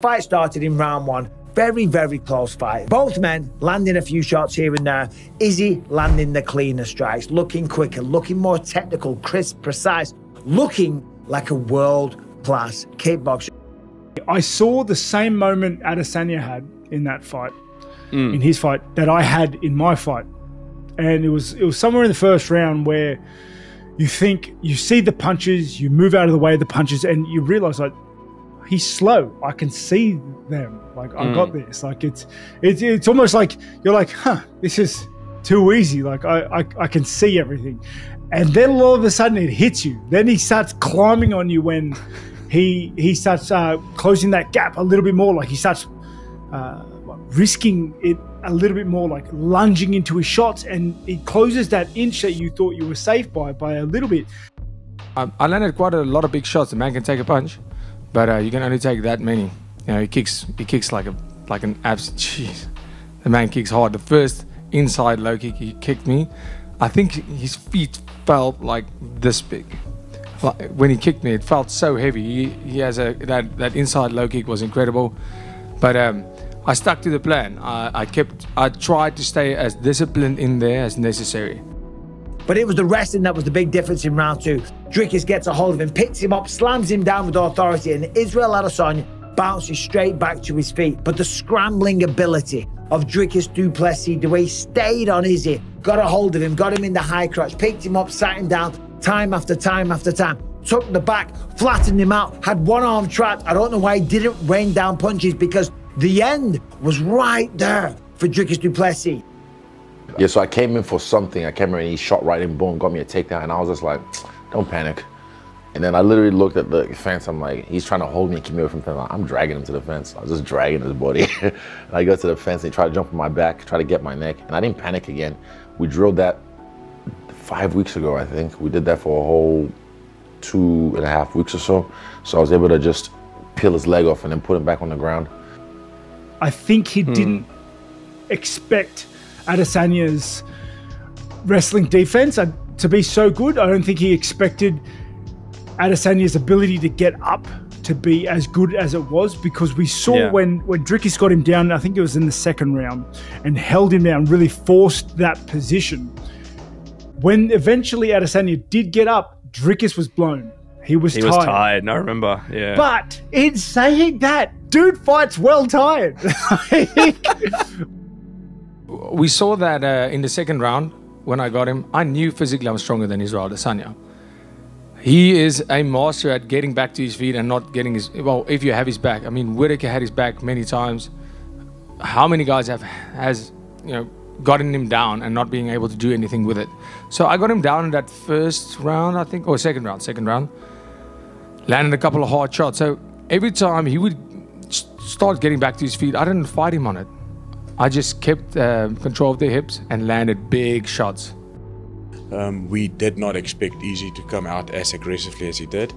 Fight started in round one. Very, very close fight. Both men landing a few shots here and there. Izzy landing the cleaner strikes, looking quicker, looking more technical, crisp, precise, looking like a world-class kickboxer. I saw the same moment Adesanya had in that fight, in his fight, that I had in my fight. And it was somewhere in the first round where you think, you see the punches, you move out of the way of the punches, and you realize, like, he's slow. I can see them. Like, I got this. Like, it's almost like you're like, huh, this is too easy. Like, I can see everything. And then all of a sudden it hits you. Then he starts climbing on you when he starts closing that gap a little bit more. Like, he starts risking it a little bit more, like lunging into his shots, and he closes that inch that you thought you were safe by a little bit. I landed quite a lot of big shots. The man can take a punch, but you can only take that many. You know, he kicks like an absolute. Jeez, the man kicks hard. The first inside low kick he kicked me, I think his feet felt like this big. When he kicked me, it felt so heavy. He has that inside low kick was incredible, but I stuck to the plan. I tried to stay as disciplined in there as necessary. But it was the wrestling that was the big difference in round two. Dricus gets a hold of him, picks him up, slams him down with authority, and Israel Adesanya bounces straight back to his feet. But the scrambling ability of Dricus du Plessis, the way he stayed on Izzy, got a hold of him, got him in the high crotch, picked him up, sat him down, time after time after time, took the back, flattened him out, had one arm trapped. I don't know why he didn't rain down punches, because the end was right there for Dricus du Plessis. Yeah, so I came in for something. I came in and he shot right in, boom, got me a takedown. And I was just like, don't panic. And then I literally looked at the fence. I'm like, he's trying to hold me and keep me away from the fence. I'm dragging him to the fence. I was just dragging his body. And I go to the fence and he tried to jump on my back, try to get my neck. And I didn't panic again. We drilled that 5 weeks ago, I think. We did that for a whole 2.5 weeks or so. So I was able to just peel his leg off and then put him back on the ground. I think he didn't expect Adesanya's wrestling defense to be so good. I don't think he expected Adesanya's ability to get up to be as good as it was, because we saw when Dricus got him down, I think it was in the second round, and held him down, really forced that position. When eventually Adesanya did get up, Dricus was blown. He was tired. I remember, yeah. But in saying that, dude fights well tired. We saw that in the second round when I got him. I knew physically I'm stronger than Israel Adesanya. He is a master at getting back to his feet and not getting his... Well, if you have his back. I mean, Whittaker had his back many times. How many guys has gotten him down and not being able to do anything with it? So I got him down in that first round, I think, or second round. Landed a couple of hard shots. So every time he would start getting back to his feet, I didn't fight him on it. I just kept control of the hips and landed big shots. We did not expect Izzy to come out as aggressively as he did.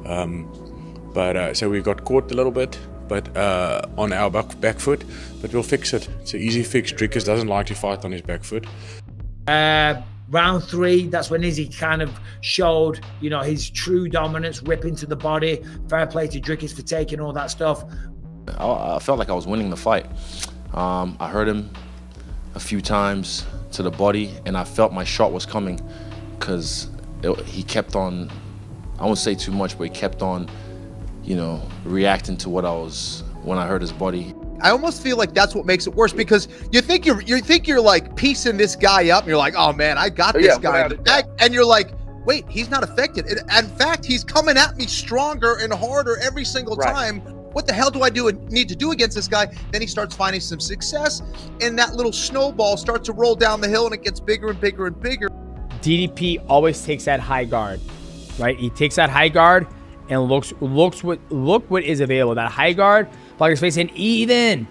So we got caught a little bit, but on our back foot, but we'll fix it. It's an easy fix. Dricus doesn't like to fight on his back foot. Round three, that's when Izzy kind of showed, his true dominance, ripping to the body. Fair play to Dricus for taking all that stuff. I felt like I was winning the fight. I heard him a few times to the body, and I felt my shot was coming, because he kept on, I won't say too much, but he kept on, reacting to what I was, when I heard his body. I almost feel like that's what makes it worse, because you think you're like piecing this guy up, and you're like, oh man, I got this guy in the back, and you're like, wait, he's not affected. In fact, he's coming at me stronger and harder every single time. What the hell do I need to do against this guy? Then he starts finding some success, and that little snowball starts to roll down the hill, and it gets bigger and bigger and bigger. DDP always takes that high guard, right? He takes that high guard and look what is available. That high guard, block his face, and even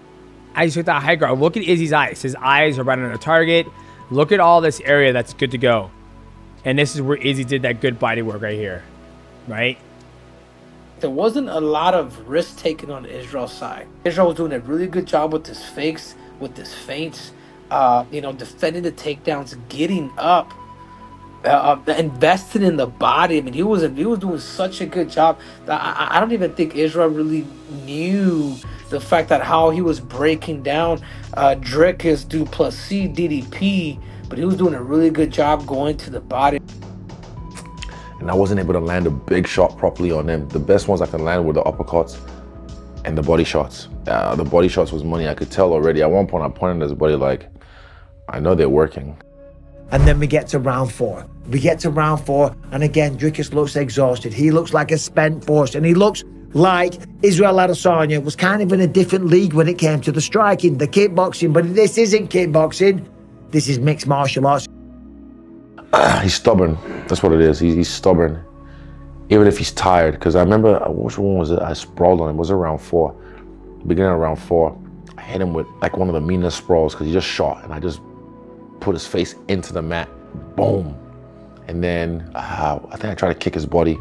I just took that high guard. Look at Izzy's eyes. His eyes are right on the target. Look at all this area that's good to go. And this is where Izzy did that good body work right here, right? There wasn't a lot of risk taken on Israel's side. Israel was doing a really good job with his fakes, with his feints, defending the takedowns, getting up, invested in the body. I mean, he was doing such a good job that I don't even think Israel really knew the fact that how he was breaking down Dricus du Plessis DDP, but he was doing a really good job going to the body. And I wasn't able to land a big shot properly on him. The best ones I could land were the uppercuts and the body shots. The body shots was money. I could tell already. At one point, I pointed at his body like, I know they're working. And then we get to round 4. We get to round 4, and again, Dricus looks exhausted. He looks like a spent force, and he looks like Israel Adesanya was kind of in a different league when it came to the striking, the kickboxing, but this isn't kickboxing. This is mixed martial arts. He's stubborn. That's what it is. He's stubborn. Even if he's tired. Because I remember, which one was it? I sprawled on him. Was it round 4? Beginning of round 4. I hit him with like one of the meanest sprawls because he just shot. And I just put his face into the mat. Boom. And then I think I tried to kick his body.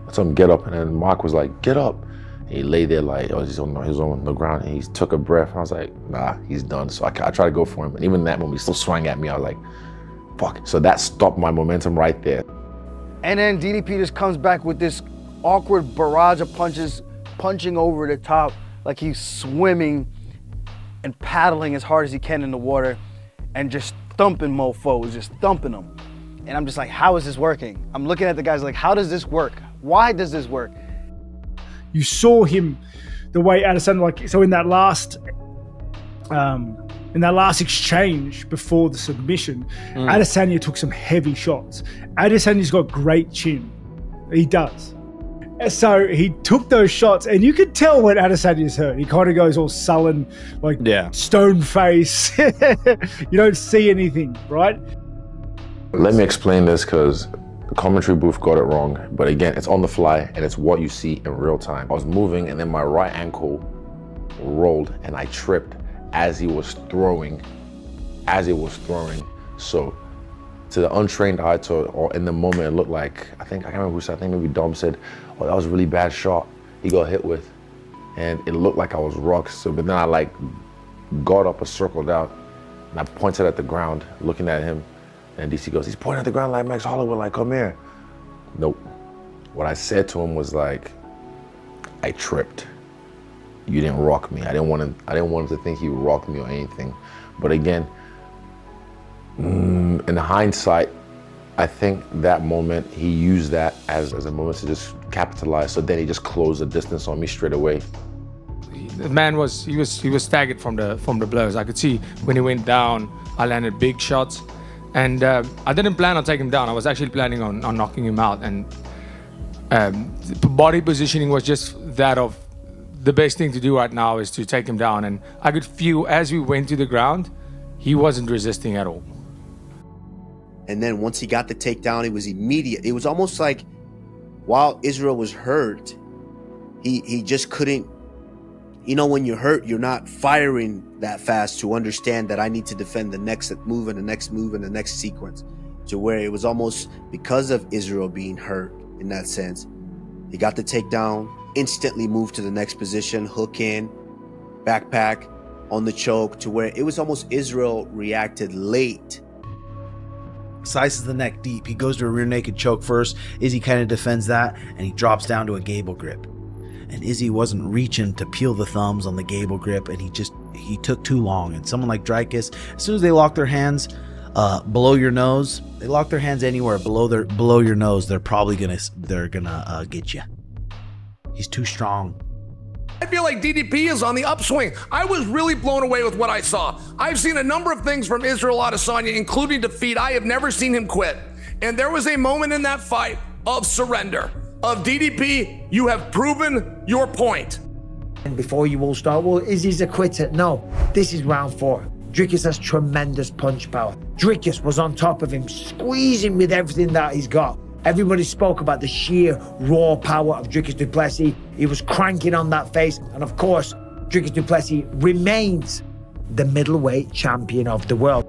I told him get up. And then Mark was like, get up. And he lay there like, oh, he's on the ground. And he took a breath. I was like, nah, he's done. So I tried to go for him. And even in that moment, he still swung at me. I was like, fuck. So that stopped my momentum right there. And then DDP just comes back with this awkward barrage of punches, punching over the top like he's swimming and paddling as hard as he can in the water and just thumping mofos, just thumping them. And I'm just like, how is this working? I'm looking at the guys like, how does this work? Why does this work? You saw him, the way Adesanya, like, so in that last exchange before the submission, Adesanya took some heavy shots. Adesanya's got great chin. He does. So he took those shots, and you could tell when Adesanya's hurt. He kind of goes all sullen, like stone face. You don't see anything, right? Let me explain this because the commentary booth got it wrong. But again, it's on the fly, and it's what you see in real time. I was moving, and then my right ankle rolled, and I tripped as he was throwing, So to the untrained eye, or in the moment, it looked like, I can't remember who said, I think maybe Dom said, oh, that was a really bad shot he got hit with. And it looked like I was rocked. So, but then I like got up and circled out, and I pointed at the ground, looking at him. And DC goes, he's pointing at the ground like Max Holloway, like, come here. Nope. What I said to him was like, I tripped. You didn't rock me. I didn't want him to think he rocked me or anything. But again, in hindsight, I think that moment, he used that as a moment to just capitalize. So then he just closed the distance on me straight away. The man was staggered from the blows. I could see when he went down, I landed big shots. And I didn't plan on taking him down. I was actually planning on knocking him out. And body positioning was just that of, the best thing to do right now is to take him down. And I could feel as we went to the ground, he wasn't resisting at all. And then once he got the takedown, it was immediate. It was almost like while Israel was hurt, he just couldn't, you know, when you're hurt, you're not firing that fast to understand that I need to defend the next move and the next move and the next sequence. To where it was almost because of Israel being hurt in that sense. He got the takedown, instantly moved to the next position, hook in, backpack on the choke, to where it was almost Israel reacted late. Slices the neck deep. He goes to a rear naked choke first. Izzy kind of defends that, and he drops down to a gable grip. And Izzy wasn't reaching to peel the thumbs on the gable grip, and he took too long. And someone like Dricus, as soon as they lock their hands below your nose, they lock their hands anywhere below your nose, they're probably gonna get you. He's too strong. I feel like DDP is on the upswing. I was really blown away with what I saw. I've seen a number of things from Israel Adesanya, including defeat. I have never seen him quit. And there was a moment in that fight of surrender. Of DDP, you have proven your point. And before you all start, well, Izzy's a quitter. No, this is round 4. Dricus has tremendous punch power. Dricus was on top of him, squeezing with everything that he's got. Everybody spoke about the sheer raw power of Dricus du Plessis. He was cranking on that face. And of course, Dricus du Plessis remains the middleweight champion of the world.